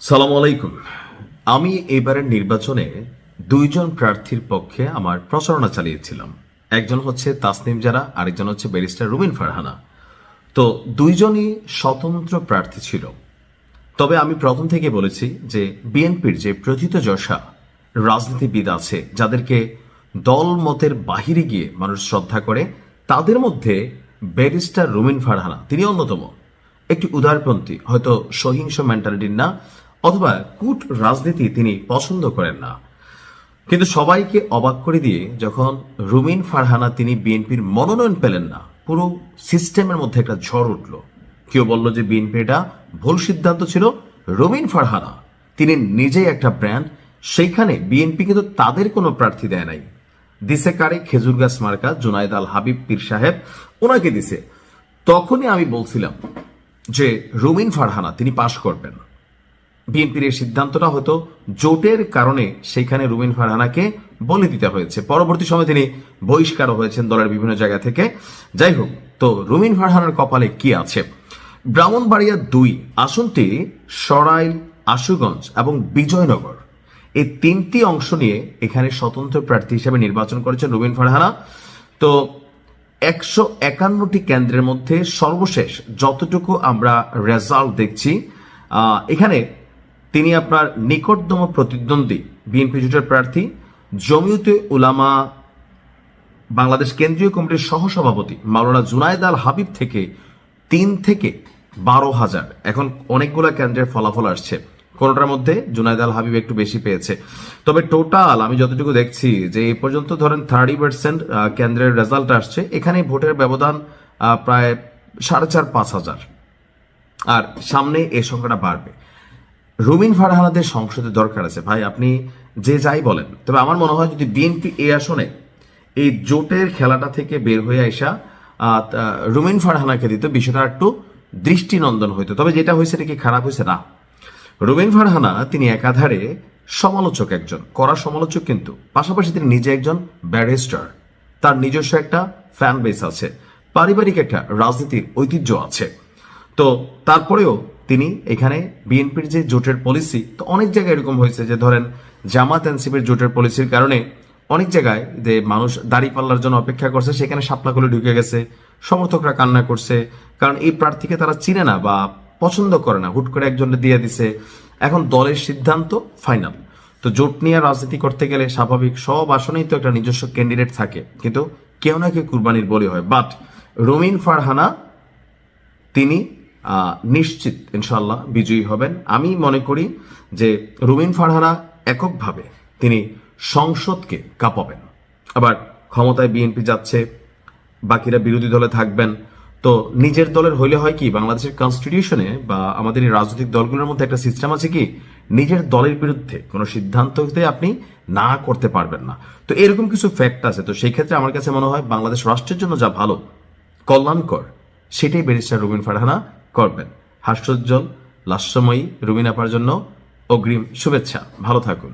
সালাম আলাইকুম। আমি এবারের নির্বাচনে দুইজন প্রার্থীর পক্ষে আমার প্রচারণা চালিয়েছিলাম। একজন হচ্ছে তাসনিম জারা, আরেকজন হচ্ছে ব্যারিস্টার রুমিন ফারহানা। তো দুইজনই স্বতন্ত্র প্রার্থী ছিল। তবে আমি প্রথম থেকে বলেছি যে বিএনপির যে প্রথিতযশা রাজনীতিবিদ আছে, যাদেরকে দল মতের বাহিরে গিয়ে মানুষ শ্রদ্ধা করে, তাদের মধ্যে ব্যারিস্টার রুমিন ফারহানা তিনি অন্যতম। একটি উদারপন্থী, হয়তো সহিংস মেন্টালিটির না, অথবা কূট রাজনীতি তিনি পছন্দ করেন না। কিন্তু সবাইকে অবাক করে দিয়ে যখন রুমিন ফারহানা তিনি বিএনপির মনোনয়ন পেলেন না, পুরো সিস্টেমের মধ্যে একটা ঝড় উঠল। কেউ বলল যে বিএনপি এটা ভুল সিদ্ধান্ত ছিল। রুমিন ফারহানা তিনি নিজেই একটা ব্র্যান্ড, সেইখানে বিএনপি কিন্তু তাদের কোনো প্রার্থী দেয় নাই। দিছে কারে? খেজুর গাছ মার্কা জুনায়েদ আল হাবিব পীর সাহেব, ওনাকে দিছে। তখনই আমি বলছিলাম যে রুমিন ফারহানা তিনি পাশ করবেন। বিএনপির এই সিদ্ধান্তটা হয়তো জোটের কারণে সেখানে রুমিন ফারহানাকে বলে দিতে হয়েছে। পরবর্তী সময় তিনি বহিষ্কারও হয়েছেন দলের বিভিন্ন জায়গা থেকে। যাই হোক, তো রুমিন ফারহানার কপালে কি আছে? ব্রাহ্মণবাড়িয়া 2 আসনটি সরাইল, আশুগঞ্জ এবং বিজয়নগর, এই 3টি অংশ নিয়ে এখানে স্বতন্ত্র প্রার্থী হিসেবে নির্বাচন করেছেন রুমিন ফারহানা। তো 151টি কেন্দ্রের মধ্যে সর্বশেষ যতটুকু আমরা রেজাল্ট দেখছি, এখানে তিনি আপনার নিকটতম প্রতিদ্বন্দ্বী বিএনপি জোটের প্রার্থী জমিয়তে উলামা বাংলাদেশ কেন্দ্রীয় কমিটির সহসভাপতি মাওলানা জুনায়েদ আল হাবিব থেকে 3 থেকে 12,000। এখন অনেকগুলো কেন্দ্রের ফলাফল আসছে, কোনটার মধ্যে জুনায়েদ আল হাবিব একটু বেশি পেয়েছে। তবে টোটাল আমি যতটুকু দেখছি যে এই পর্যন্ত ধরেন 30% কেন্দ্রের রেজাল্ট আসছে। এখানে ভোটের ব্যবধান প্রায় 4,500-5,000, আর সামনে এই সংখ্যাটা বাড়বে। রুমিন ফারহানাদের সংসদে দরকার আছে ভাই, আপনি যে যাই বলেন। তবে আমার মনে হয় যদি বিএনপি এই আসনে এই জোটের খেলাটা থেকে বের হয়ে আসা রুমিন ফারহানাকে দিত, বিষয়টা একটু দৃষ্টিনন্দন হইতো। তবে যেটা হয়েছে এটা কি খারাপ হয়েছে? না। রুমিন ফারহানা তিনি একাধারে সমালোচক, একজন কড়া সমালোচক, কিন্তু পাশাপাশি তিনি নিজে একজন ব্যারিস্টার। তার নিজস্ব একটা ফ্যান বেস আছে, পারিবারিক একটা রাজনীতির ঐতিহ্য আছে। তো তারপরেও তিনি এখানে বিএনপির যে জোটের পলিসি, তো অনেক জায়গায় এরকম হয়েছে যে ধরেন জামাত এনসিপির জোটের পলিসির কারণে অনেক জায়গায় যে মানুষ দাড়ি পাল্লার জন্য অপেক্ষা করছে, সেখানে শাপলা করে ঢুকে গেছে, সমর্থকরা কান্না করছে, কারণ এই প্রার্থীকে তারা চিনে না বা পছন্দ করে না, হুট করে একজনকে দিয়ে দিছে। এখন দলের সিদ্ধান্ত ফাইনাল। তো জোট নিয়ে রাজনীতি করতে গেলে স্বাভাবিক সব আসনেই তো একটা নিজস্ব ক্যান্ডিডেট থাকে, কিন্তু কেউ না কেউ কুরবানির বলি হয়। বাট রুমিন ফারহানা তিনি নিশ্চিত ইনশাল্লাহ বিজয়ী হবেন। আমি মনে করি যে রুমিন ফারহানা এককভাবে তিনি সংসদকে কাঁপাবেন। আবার ক্ষমতায় বিএনপি যাচ্ছে, বাকিরা বিরোধী দলে থাকবেন। তো নিজের দলের হইলে হয় কি, বাংলাদেশের কনস্টিটিউশনে বা আমাদের এই রাজনৈতিক দলগুলোর মধ্যে একটা সিস্টেম আছে কি, নিজের দলের বিরুদ্ধে কোনো সিদ্ধান্ত হতে আপনি না করতে পারবেন না। তো এরকম কিছু ফ্যাক্ট আছে। তো সেই ক্ষেত্রে আমার কাছে মনে হয় বাংলাদেশ রাষ্ট্রের জন্য যা ভালো, কল্যাণকর, সেটাই ব্যারিস্টার রুমিন ফারহানা করবেন। হাস্যোজ্জ্বল লাস্যময়ী রুমিন আপার জন্য অগ্রিম শুভেচ্ছা। ভালো থাকুন।